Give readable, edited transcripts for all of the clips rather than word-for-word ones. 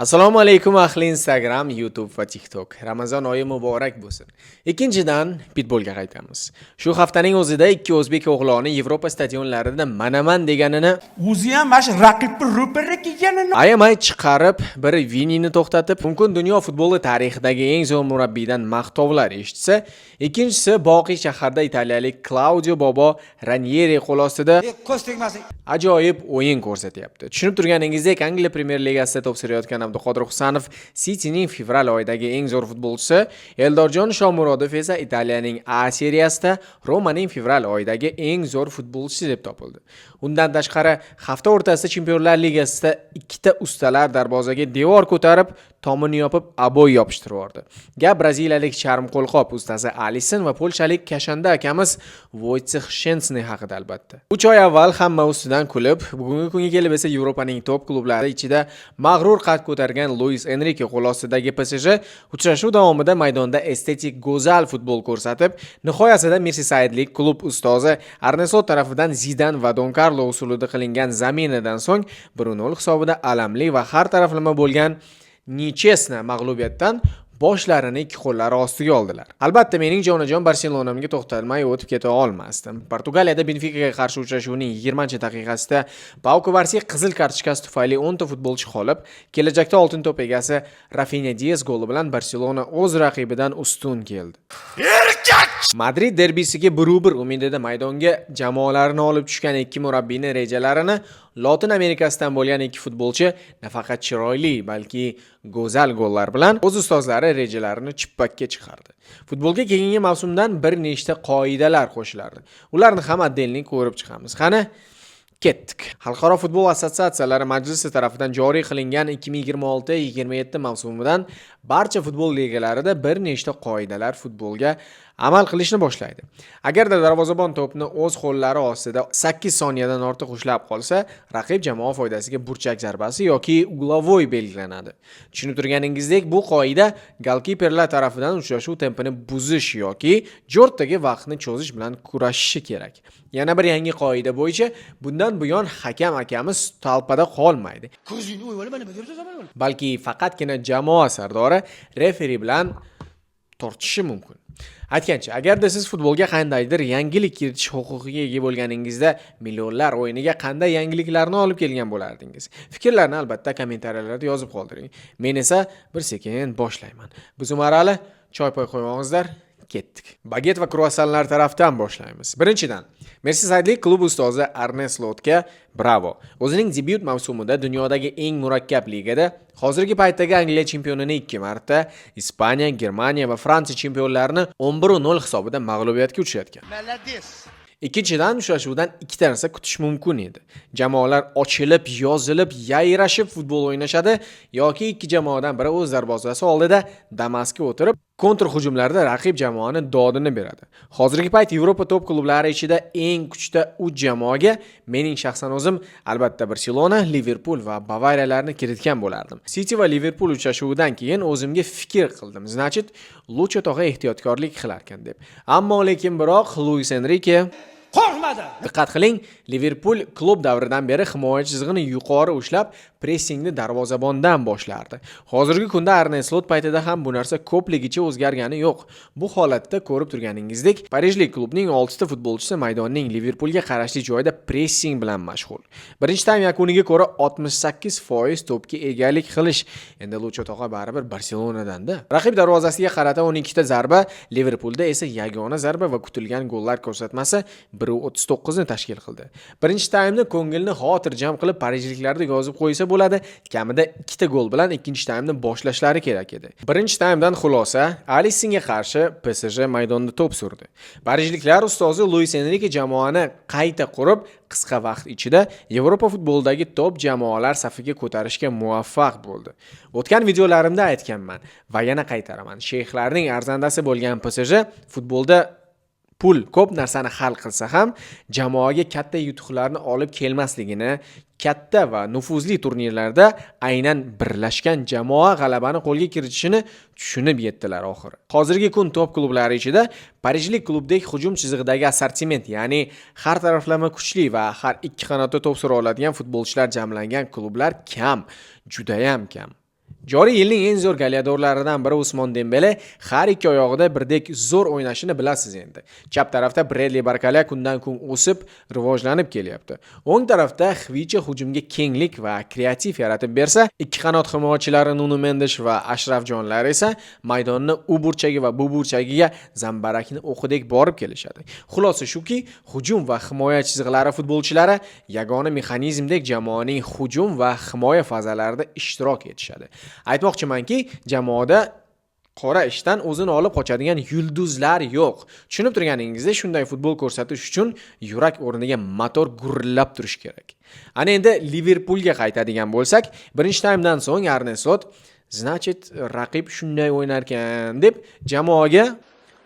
Assalomu alaykum ahli Instagram, YouTube va TikTok. Ramazon oyi muborak bo'lsin. Ikkinchidan pitbolga qaytamiz. Shu haftaning o'zida ikki o'zbek o'g'loni Yevropa stadionlarida manaman deganini o'zi ham mana shu raqibni ro'para kelganini ayamay chiqarib, biri Vinini to'xtatib, mumkin dunyo futboli tarixidagi eng zo'r murabbiydan maqtovlar eshitsa, ikkinchisi Boqiy shaharda italiyalik Claudio Bobo Ranieri qo'l ostida ko'z tegmasin. ajoyib o'yin ko'rsatyapti. Tushunib turganingizdek, Angliya Premyer Ligasida to'p surayotgan Abduqodir Husanov Cityning fevral oyidagi eng zo'r futbolchisi, Eldorjon Shomurodov esa Italiyaning A seriyasida Romaning fevral oyidagi eng zo'r futbolchisi deb topildi. Undan tashqari, hafta o'rtasida Chempionlar Ligasida ikkita ustalar darvozaga devor ko'tarib, tomini yopib, aboy yopishtirib yubordi. Gap braziliyalik charm qo'lqop ustasi Alisson va polshalik kashanda akamiz Wojciech Szczęsny haqida albatta. 3 oy avval hamma ustidan kulib, bugungi kunga kelib esa Yevropaning top klublari ichida mag'rur qad ko'targan Luis Enrique qo'l ostidagi PSG uchrashuv davomida maydonda estetik go'zal futbol ko'rsatib, nihoyatda Merseysayedlik klub ustozi Arne Slot tarafidan Zidane va Don Carlo usulida qilingan zaminadan so'ng 1-0 hisobida alamli va har taraflama bo'lgan Nichesna mag'lubiyatdan boshlarini ikki qo'llari ostiga oldilar. Albatta, mening jonajon Barselonamga to'xtalmay o'tib keta olmasdim. Portugaliyada Benficaga qarshi uchrashuvning 20-daqiqasida Pau Kubarsi qizil kartochkasi tufayli 10 ta futbolchi qolib, kelajakda oltin to'p egasi Rafinha Diaz goli bilan Barselona o'z raqibidan ustun keldi. Madrid derbisiga 1-1 umidida maydonga jamoalarini olib tushgan ikki murabbiyning rejalarini Lotin Amerikasidan bo'lgan ikki futbolchi nafaqat chiroyli, balki go'zal gollar bilan o'z ustozlari rejalarini chippakka chiqardi. Futbolga keyingi mavsumdan bir nechta qoidalar qo'shilardi. Ularni ham atdelnik ko'rib chiqamiz. Qani ketdik. Xalqaro futbol assotsiatsiyalari majlisi tomonidan joriy qilingan 2026-27 mavsumidan barcha futbol ligalarida bir nechta qoidalar futbolga amal qilishni boshlaydi. Agarda darvozabon to'pni o'z qo'llari ostida 8 soniyadan ortiq ushlab qolsa, raqib jamoa foydasiga burchak zarbasi yoki uglovoy belgilanadi. Tushunib turganingizdek, bu qoida golkiperlar tomonidan uchrashuv tempini buzish yoki jo'rttaga vaqtni cho'zish bilan kurashishi kerak. Yana bir yangi qoida bo'yicha bundan buyon hakam akamiz talpada qolmaydi. Ko'zingni o'yib mana bu yerda zaman. Balki faqatgina jamoa sardori referi bilan tortishishi mumkin. Aytgancha, agarda siz futbolga qandaydir yangilik kiritish huquqiga ega bo'lganingizda, millionlar o'yiniga qanday yangiliklarni olib kelgan bo'lardingiz? Fikrlarni albatta kommentariyalarda yozib qoldiring. Men esa bir sekin boshlayman. Biz marali choy-poy qo'ymog'izlar, ketdik. Baget va kruassanlar tarafdan boshlaymiz. Birinchidan, Merseysayedlik klub ustozi Arne Slotga bravo. O'zining debyut mavsumida dunyodagi eng murakkab ligada hozirgi paytdagi Angliya chempionini 2 marta, Ispaniya, Germaniya va Fransiya chempionlarini 11-0 hisobida mag'lubiyatga uchratgan. Malades. Ikkinchidan, uchrashuvdan ikkita narsa kutish mumkin edi. Jamoalar ochilib, yozilib, yayrashib futbol o'ynashadi yoki ikki jamoadan biri o'z darvozasi oldida Damasga o'tirib, kontr hujumlarda raqib jamoani dodini beradi. Hozirgi payt Yevropa top klublari ichida eng kuchli 3 jamoaga mening shaxsan o'zim albatta Barselona, Liverpool va Bavariyalarni kiritgan bo'lardim. City va Liverpool uchrashuvidan keyin o'zimga fikr qildim. Значит, Lucho tog'a ehtiyotkorlik qilar ekan deb. Ammo lekin biroq Luis Enrique Qo'rqmadi. diqqat qiling, Liverpool klub davridan beri himoya chizig'ini yuqori ushlab, pressingni darvozabondan boshlardi. Hozirgi kunda Arne Slot paytida ham bu narsa ko'pligicha o'zgargani yo'q. Bu holatda ko'rib turganingizdek, Parijlik klubning 6 ta futbolchisi maydonning Liverpoolga qarashli joyda pressing bilan mashg'ul. Birinchi taym yakuniga ko'ra 68% to'pga egalik qilish. Endi Lucho tog'a baribir Barselonadanda. Raqib darvozasiga qarata 12 ta zarba, Liverpoolda esa yagona zarba va kutilgan gollar ko'rsatmasi 1.39 ni tashkil qildi. Birinchi taymni ko'ngilni xotirjam qilib parijliklarga yozib qo'ysa bo'ladi, kamida 2 ta gol bilan ikkinchi taymni boshlashlari kerak edi. Birinchi taymdan xulosa, Alissonga qarshi PSG maydonda to'p surdi. Parijliklar ustozi Luis Enrique jamoani qayta qurib, qisqa vaqt ichida Yevropa futbolidagi top jamoalar safiga ko'tarishga muvaffaq bo'ldi. O'tgan videolarimda aytganman va yana qaytaraman. Sheyxlarning arzandasi bo'lgan PSG futbolda pul ko'p narsani hal qilsa ham, jamoaga katta yutuqlarni olib kelmasligini, katta va nufuzli turnirlarda aynan birlashgan jamoa g'alabani qo'lga kiritishini tushunib yetdilar oxiri. Hozirgi kun top klublari ichida Parijlik klubdek hujum chizig'idagi assortiment, ya'ni har taraflama kuchli va har ikki qanotda to'p sura oladigan futbolchilar jamlangan klublar kam, juda ham kam. Joriy yilning eng zo'r goleadorlaridan biri Usmon Dembele har ikki oyog'ida birdek zo'r o'ynashini bilasiz endi. Chap tarafda Bradley Barcola kundan-kun o'sib, rivojlanib kelyapti. O'ng tarafda Xvicha hujumga kenglik va kreativ yaratib bersa, ikki qanot himoyachilari Nuno Mendes va Ashraf Jonlar esa maydonni u burchagi va bu burchagiga zambarakni o'qidek borib kelishadi. Xulosa shuki, hujum va himoya chizig'lari futbolchilari yagona mexanizmdek jamoaning hujum va himoya fazalarida ishtirok etishadi. Aytmoqchimanki, jamoada qora ishdan o'zini olib qochadigan yulduzlar yo'q. Tushunib turganingizdek, shunday futbol ko'rsatish uchun yurak o'rniga motor gurillab turish kerak. Ana endi Liverpoolga qaytadigan bo'lsak, birinchi taymdan so'ng Arne Slot "Значит, raqib shunday o'ynar ekan" deb jamoaga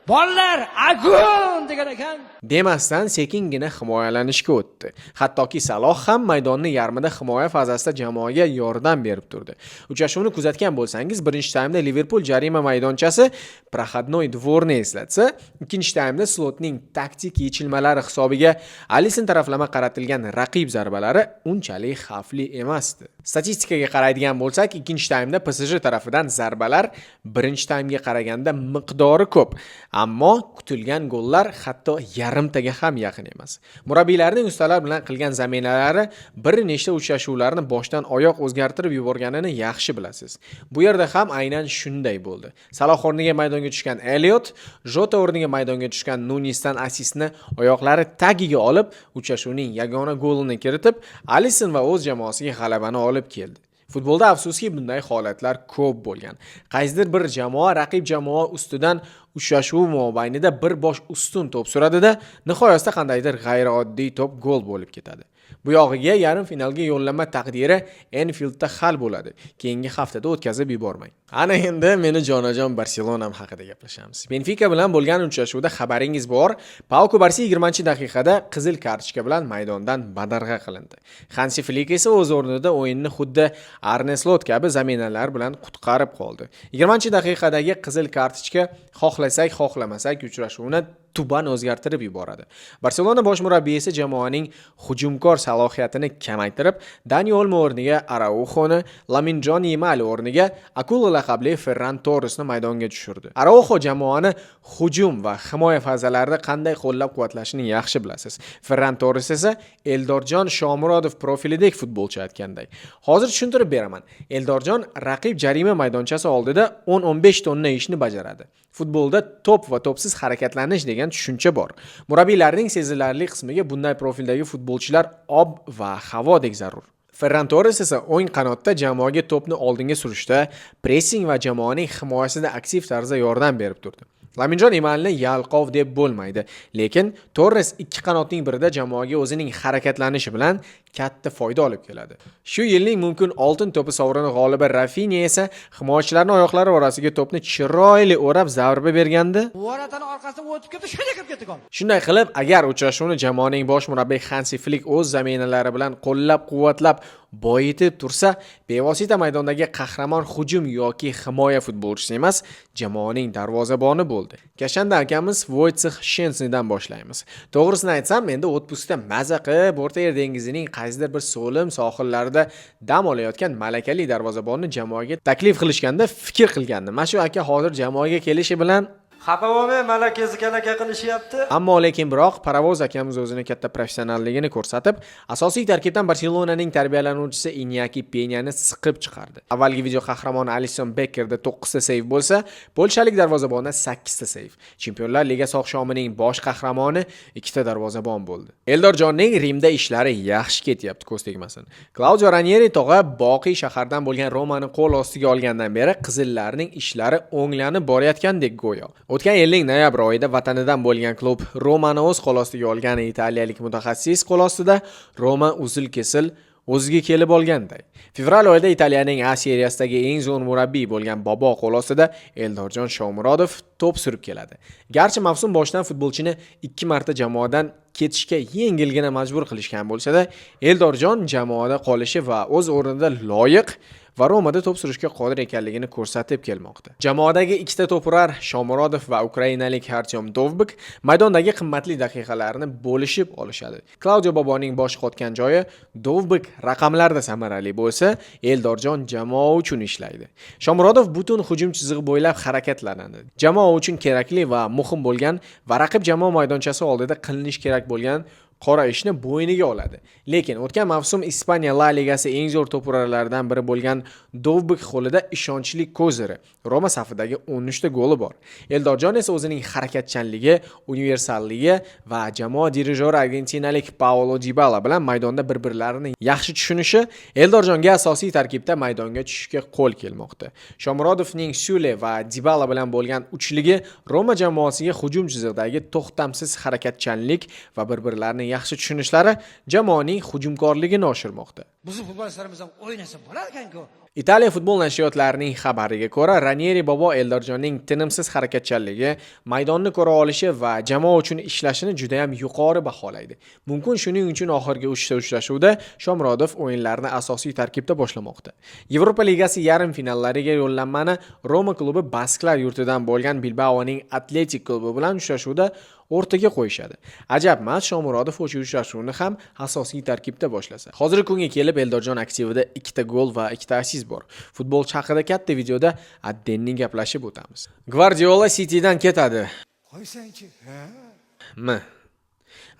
Bolalar, agun degan ekan. demasdan sekingina himoyalanishga o'tdi. Hattoki Saloh ham maydonni yarmida himoya fazasida jamoaga yordam berib turdi. Uchrashuvni kuzatgan bo'lsangiz, birinchi taymda Liverpool jarima maydonchasi prohodnoy dvorni eslatsa, ikkinchi taymda Slotning taktik yechilmalari hisobiga Alisson taraflama qaratilgan raqib zarbalari unchalik xavfli emasdi. Statistikaga qaraydigan bo'lsak, ikkinchi taymda PSG tarafidan zarbalar birinchi taymga qaraganda miqdori ko'p, ammo kutilgan gollar hatto yarimtaga ham yaqin emas. Murabbiylarning ustalar bilan qilgan zaminalari bir nechta uchrashuvlarni boshdan oyoq o'zgartirib yuborganini yaxshi bilasiz. Bu yerda ham aynan shunday bo'ldi. Saloh o'rniga maydonga tushgan Elliot, Jota o'rniga maydonga tushgan Nunisdan assistni oyoqlari tagiga olib, uchrashuvning yagona golini kiritib, Alisson va o'z jamoasiga g'alabani olib keldi. Futbolda afsuski bunday holatlar ko'p bo'lgan. Qaysidir bir jamoa raqib jamoa ustidan uchrashuv mobaynida bir bosh ustun to'p suradida, nihoyatda qandaydir g'ayrioddiy to'p gol bo'lib ketadi. Bu yog'iga yarim finalga yo'llanma taqdiri Enfieldda hal bo'ladi. Keyingi haftada o'tkazib yubormang. Ana endi meni jonajon Barselonam haqida gaplashamiz. Benfica bilan bo'lgan uchrashuvda xabaringiz bor, Pau Kubarsi 20-daqiqada qizil kartochka bilan maydondan badarg'a qilindi. Hansi Flick esa o'z o'rnida o'yinni xuddi Arne Slot kabi zaminalar bilan qutqarib qoldi. 20-daqiqadagi qizil kartochka xohlasak, xohlamasak uchrashuvni tuban o'zgartirib yuboradi. Barselona bosh murabbiyi esa jamoaning hujumkor salohiyatini kamaytirib, Dani Olmo o'rniga Arauxoni, Laminjon Yamal o'rniga Akula laqabli Ferran Torresni maydonga tushirdi. Arauxo jamoani hujum va himoya fazalarida qanday qo'llab-quvvatlashini yaxshi bilasiz. Ferran Torres esa Eldorjon Shomurodov profilidek futbolchi aytganday. Hozir tushuntirib beraman. Eldorjon raqib jarima maydonchasi oldida 10-15 tonna ishni bajaradi. Futbolda to'p va to'psiz harakatlanish degan tushuncha bor. Murabbiylarning sezilarli qismiga bunday profildagi futbolchilar ob va havodek zarur. Ferran Torres esa o'ng qanotda jamoaga to'pni oldinga surishda, pressing va jamoaning himoyasida aktiv tarzda yordam berib turdi. Laminjon Yamalni yalqov deb bo'lmaydi, lekin Torres ikki qanotning birida jamoaga o'zining harakatlanishi bilan katta foyda olib keladi. Shu yilning mumkin oltin to'pi sovrini g'olibi Rafinha esa himoyachilarning oyoqlari orasiga to'pni chiroyli o'rab zarba berganda, Voratani orqasidan o'tib ketdi, shunday qilib ketdi gol. shunday qilib, agar uchrashuvni jamoaning bosh murabbiyi Hansi Flick o'z zaminalari bilan qo'llab-quvvatlab boyitib tursa, bevosita maydondagi qahramon hujum yoki himoya futbolchisi emas, jamoaning darvozaboni bo'ldi. Kashanda akamiz Wojciech Szczęsnydan boshlaymiz. To'g'risini aytsam, menda otpustda maza qilib O'rta Yer dengizining qaysidir bir so'lim sohillarida dam olayotgan malakali darvozabonni jamoaga taklif qilishganda fikr qilgandim. Mana shu aka hozir jamoaga kelishi bilan xafa bo'lmay, malakasi kalaka qilishyapti. Ammo lekin biroq Paravoz akamiz o'zini katta professionalligini ko'rsatib, asosiy tarkibdan Barselonaning tarbiyalanuvchisi Iñaki Peñani siqib chiqardi. Avvalgi video qahramoni Alisson Beckerda 9 ta seyv bo'lsa, polshalik darvozabonda 8 ta seyv. Chempionlar Ligasi oqshomining bosh qahramoni 2 ta darvozabon bo'ldi. Eldorjonning Rimda ishlari yaxshi ketyapti, ko'z tegmasin. Claudio Ranieri tog'a boqiy shahardan bo'lgan Romani qo'l ostiga olgandan beri qizillarning ishlari o'nglanib borayotgandek go'yo. O'tgan yilning noyabr oyida vatanidan bo'lgan klub Romani o'z qo'l ostiga olgan italiyalik mutaxassis qo'l ostida Roma uzil-kesil o'ziga kelib olganday. Fevral oyida Italiyaning A seriyasidagi eng zo'r murabbiy bo'lgan Bobo qo'l ostida Eldorjon Shomurodov to'p surib keladi. Garchi mavsum boshidan futbolchini 2 marta jamoadan ketishga yengilgina majbur qilishgan bo'lsa-da, Eldorjon jamoada qolishi va o'z o'rnida loyiq va Romada to'p surishga qodir ekanligini ko'rsatib kelmoqda. Jamoadagi ikkita to'purlar Shomurodov va ukrainalik Artyom Dovbyk maydondagi qimmatli daqiqalarni bo'lishib olishadi. Klaudio Boboning bosh qotgan joyi Dovbyk raqamlarda samarali bo'lsa, Eldorjon jamoa uchun ishlaydi. Shomurodov butun hujum chizig'i bo'ylab harakatlanadi. Jamoa uchun kerakli va muhim bo'lgan va raqib jamoa maydonchasi oldida qilinish kerak bo'lgan qora ishni bo'yniga oladi. Lekin o'tgan mavsum Ispaniya La Ligasi eng zo'r to'purarlardan biri bo'lgan Dovbyk qo'lida ishonchli koziri, Roma safidagi 13 ta goli bor. Eldorjon esa o'zining harakatchanligi, universalligi va jamoa dirijori argentinalik Paulo Dybala bilan maydonda bir-birlarini yaxshi tushunishi Eldorjonga asosiy tarkibda maydonga tushishga qo'l kelmoqda. Shomurodovning Sule va Dybala bilan bo'lgan uchligi Roma jamoasiga hujum chizig'idagi to'xtamsiz harakatchanlik va bir-birlarini yaxshi tushunishlari jamoaning hujumkorligini oshirmoqda. Bizni futbolchilarimiz ham o'ynasa bo'lar ekan-ku. Italiya futbol nashriyotlarining xabariga ko'ra, Ranieri Bobo Eldorjonning tinimsiz harakatchanligi, maydonni ko'ra olishi va jamoa uchun ishlashini juda ham yuqori baholaydi. Mumkin shuning uchun oxirgi 3 ta uchrashuvda Shomurodov o'yinlarni asosiy tarkibda boshlamoqda. Yevropa Ligasi yarim finallariga yo'llanmani Roma klubi basklar yurtidan bo'lgan Bilbaoning Atletik klubi bilan uchrashuvda o'rtaga qo'yishadi. Ajab emas, Shomurodov o'sha uchrashuvni ham asosiy tarkibda boshlasa. Hozirgi kunga kelib Eldorjon aktivida 2 ta gol va 2 ta assist bor. Futbolchi haqida katta videoda Addenning gaplashib o'tamiz. Gvardiola Citydan ketadi. Qo'ysangchi,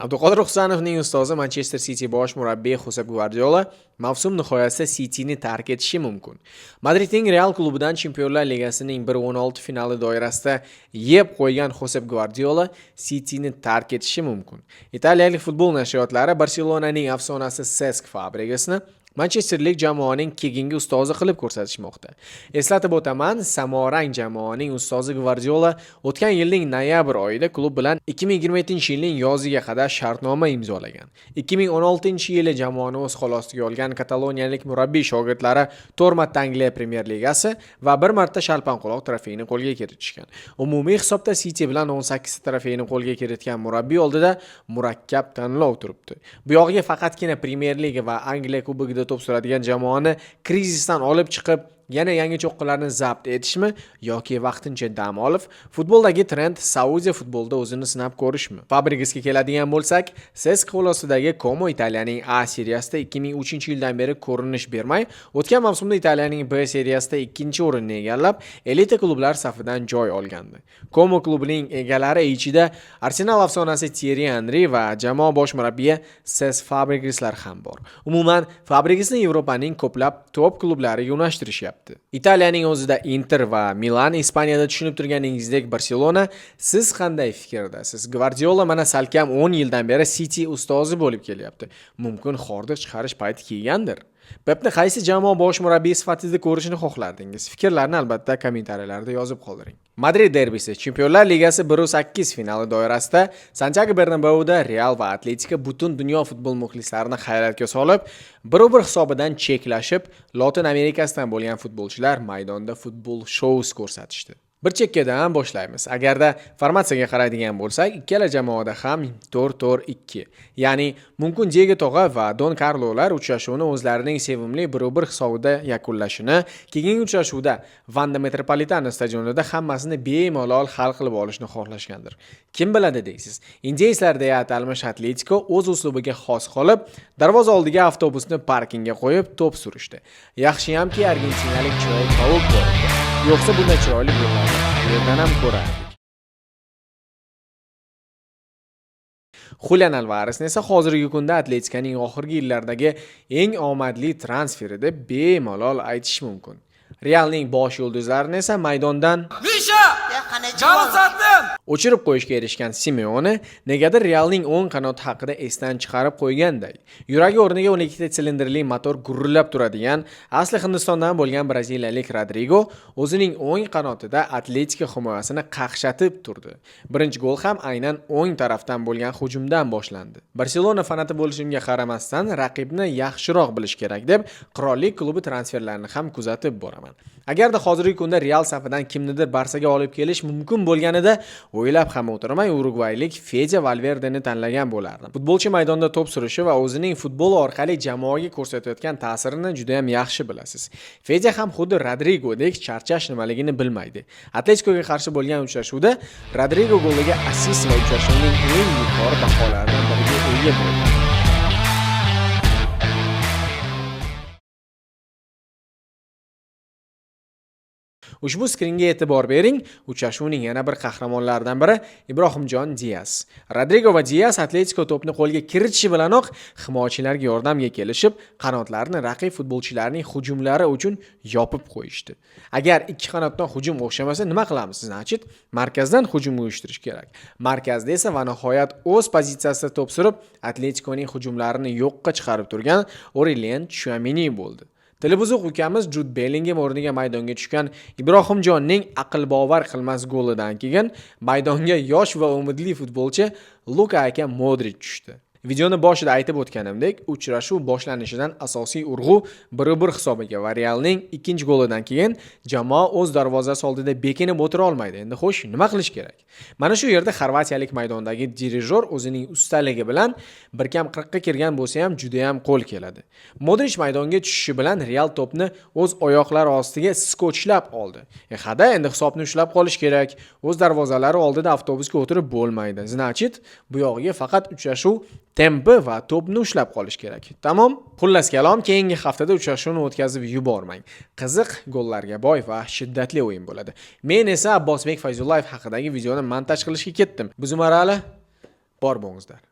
Abduqodir Husanovning ustozi Manchester City bosh murabbiyi Josep Guardiola mavsum nihoyasida Cityni tark etishi mumkin. Madridning Real klubidan Chempionlar Ligasining 1/16 finali doirasida yeb qo'ygan Josep Guardiola Cityni tark etishi mumkin. Italiyalik futbol nashriyotlari Barselonaning afsonasi Cesc Fabregasni Manchesterlik jamoaning keyingi ustozi qilib ko'rsatishmoqda. Eslatib o'taman, Samorang jamoaning ustozi Guardiola o'tgan yilning noyabr oyida klub bilan 2027-yilning yoziga qadar shartnoma imzolagan. 2016-yili jamoani o'z qo'l ostiga olgan kataloniyalik murabbiy shogirdlari 4 marta Angliya Premyer Ligasi va 1 marta Shalpanquloq trofeyini qo'lga kiritishgan. Umumiy hisobda City bilan 18 trofeyni qo'lga kiritgan murabbiy oldida murakkab tanlov turibdi. Bu yog'iga faqatgina Premyer Liga va Angliya kubogida to'p suradigan jamoani krizisdan olib chiqib yana yangi cho'qqilarni zabt etishmi yoki vaqtincha dam olib futboldagi trend Saudiya futbolida o'zini sinab ko'rishmi? Fabregasga keladigan bo'lsak, Cesc qo'losidagi Como Italiyaning A seriyasida 2003-yildan beri ko'rinish bermay, o'tgan mavsumda Italiyaning B seriyasida 2-o'rinni egallab, elita klublar safidan joy olgandi. Como klubining egalari ichida Arsenal afsonasi Thierry Henry va jamoa bosh murabbiyi Cesc Fabregaslar ham bor. Umuman, Fabregasni Yevropaning ko'plab top klublariga yo'naltirishyapti. Italiyaning o'zida Inter va Milan, Ispaniyada tushunib turganingizdek Barselona. Siz qanday fikrdasiz? Guardiola mana salkam 10 yildan beri City ustozi bo'lib kelyapti. Mumkin hordiq chiqarish payti kelgandir. Pepni qaysi jamoa bosh murabbiyi sifatida ko'rishni xohlardingiz? Fikrlarni albatta kommentariyalarda yozib qoldiring. Madrid derbisi Chempionlar Ligasi 1/8 finali doirasida Santiago Bernabeuda Real va Atletiko butun dunyo futbol muxlislarini hayratga solib, 1-1 hisobidan cheklashib, Lotin Amerikasidan bo'lgan futbolchilar maydonda futbol shows ko'rsatishdi. Bir chekkadan boshlaymiz. Agarda formatsiyaga qaraydigan bo'lsak, ikkala jamoada ham 4-4-2. Ya'ni mumkin Diego Tog'a va Don Carlolar uchrashuvni o'zlarining sevimli 1-1 hisobida yakunlashini, keyingi uchrashuvda Wanda Metropolitano stadionida hammasini bemalol hal qilib olishni xohlashgandir. Kim biladi deysiz? Indeyslar deya atalmish Atletico o'z uslubiga xos qolib, darvoza oldiga avtobusni parkingga qo'yib to'p surishdi. Yaxshiyamki argentinalik chiroyli tovuq bor. Yo'qsa bunday chiroyli bo'lmadi. Yerdan ham ko'rardik. Julian Alvares esa hozirgi kunda Atletikoning oxirgi yillardagi eng omadli transferi deb bemalol aytish mumkin. Realning bosh yulduzlarini esa maydondan o'chirib qo'yishga erishgan Simeone negadir Realning o'ng qanoti haqida esdan chiqarib qo'yganday. Yuragi o'rniga 12 ta silindrli motor gurillab turadigan, asli Hindistondan bo'lgan braziliyalik Rodrigo o'zining o'ng qanotida Atletiko himoyasini qaqshatib turdi. Birinchi gol ham aynan o'ng tarafdan bo'lgan hujumdan boshlandi. Barselona fanati bo'lishimga qaramasdan raqibni yaxshiroq bilish kerak deb qirollik klubi transferlarini ham kuzatib boraman. Agarda hozirgi kunda Real safidan kimnidir Barsaga olib kelish mumkin bo'lganida, o'ylab ham o'tirmay urugvaylik Fedya Valverdeni tanlagan bo'lardim. Futbolchi maydonda to'p surishi va o'zining futbol orqali jamoaga ko'rsatayotgan ta'sirini juda ham yaxshi bilasiz. Fedya ham xuddi Rodrigodek charchash nimaligini bilmaydi. Atletikoga qarshi bo'lgan uchrashuvda Rodrigo goliga assist va uchrashuvning eng yuqori baholaridan biriga ega bo'ldi. Ushbu skringa e'tibor bering. Uchrashuvning yana bir qahramonlaridan biri Ibrohimjon Dias. Rodrigo va Dias Atletiko to'pni qo'lga kiritishi bilanoq himoyachilarga yordamga kelishib, qanotlarni raqib futbolchilarining hujumlari uchun yopib qo'yishdi. Agar ikki qanotdan hujum o'xshamasa, nima qilamiz? Значит, markazdan hujum uyushtirish kerak. Markazda esa va nihoyat o'z pozitsiyasida to'p surib, Atletikoning hujumlarini yo'qqa chiqarib turgan Aurelien Tchouameni bo'ldi. Telebuzuq ukamiz Jude Bellingham o'rniga maydonga tushgan Ibrohimjonning aql bovar qilmas golidan keyin maydonga yosh va umidli futbolchi Luka Modric tushdi. Videoni boshida aytib o'tganimdek, uchrashuv boshlanishidan asosiy urg'u 1-1 hisobiga va Realning ikkinchi golidan keyin jamoa o'z darvozasi oldida bekinib o'tira olmaydi. Endi xo'sh, nima qilish kerak? Mana shu yerda xorvatiyalik maydondagi dirijor o'zining ustaligi bilan bir kam 40 ga kirgan bo'lsa ham juda ham qo'l keladi. Modric maydonga tushishi bilan Real to'pni o'z oyoqlari ostiga skotchlab oldi. Hada endi hisobni ushlab qolish kerak. O'z darvozalari oldida avtobusga o'tirib bo'lmaydi. Значит, bu yog'iga faqat uchrashuv tempi va to'pni ushlab qolish kerak. Tamom. Xullas kalom, keyingi haftada uchrashuvni o'tkazib yubormang. Qiziq, gollarga boy va shiddatli o'yin bo'ladi. Men esa Abbosbek Fayzullayev haqidagi videoni montaj qilishga ketdim. Buzmarali bor bo'lingizlar.